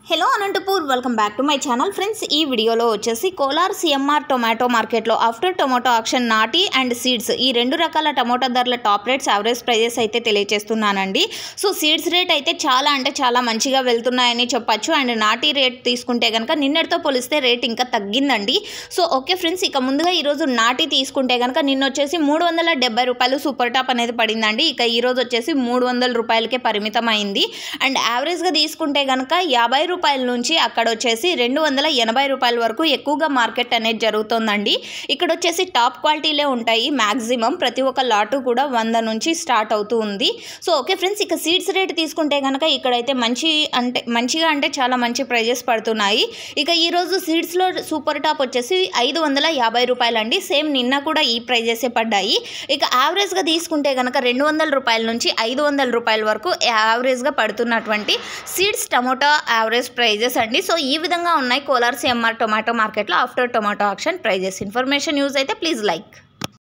Hello Anantapur welcome back to my channel friends. ఈ వీడియోలో వచ్చేసి కోలార్ సిఎంఆర్ టొమాటో మార్కెట్లో ఆఫ్టర్ టొమాటో ఆక్షన్ నాటి అండ్ సీడ్స్ ఈ రెండు రకాల టొమాటో ధరల టాప్ రేట్స్ యావరేజ్ ప్రైజెస్ అయితే తెలియజేస్తున్నానండి. సో సీడ్స్ రేట్ అయితే చాలా మంచిగా వెళ్తున్నాయని చెప్పచ్చు. అండ్ నాటి రేట్ తీసుకుంటే కనుక నిన్నటితో పోలిస్తే రేట్ ఇంకా తగ్గిందండి. సో ఓకే ఫ్రెండ్స్, ఇక ముందుగా ఈరోజు నాటి తీసుకుంటే కనుక నిన్న వచ్చేసి 370 రూపాయలు సూపర్ టాప్ అనేది పడిందండి. ఇక ఈరోజు వచ్చేసి 300 రూపాయలకే పరిమితమైంది. అండ్ యావరేజ్గా తీసుకుంటే కనుక 50 రూపాయల నుంచి అక్కడ వచ్చేసి 280 రూపాయల వరకు ఎక్కువగా మార్కెట్ అనేది జరుగుతుందండి. ఇక్కడ వచ్చేసి టాప్ క్వాలిటీలే ఉంటాయి. మ్యాక్సిమం ప్రతి ఒక్క లాటు కూడా 100 నుంచి స్టార్ట్ అవుతూ ఉంది. సో ఓకే ఫ్రెండ్స్, ఇక సీడ్స్ రేట్ తీసుకుంటే కనుక ఇక్కడైతే మంచిగా చాలా మంచి ప్రైజెస్ పడుతున్నాయి. ఇక ఈరోజు సీడ్స్లో సూపర్ టాప్ వచ్చేసి 550 రూపాయలు అండి. సేమ్ నిన్న కూడా ఈ ప్రైజెసే పడ్డాయి. ఇక యావరేజ్గా తీసుకుంటే కనుక 200 రూపాయల నుంచి 500 రూపాయల వరకు యావరేజ్గా పడుతున్నటువంటి సీడ్స్ టమోటా యావరేజ్ ప్రైజెస్ అండి. సో ఈ విధంగా ఉన్నాయి కోలార్ సిఎంఆర్ టొమాటో మార్కెట్లో after tomato auction prices. Information use అయితే ప్లీజ్ లైక్.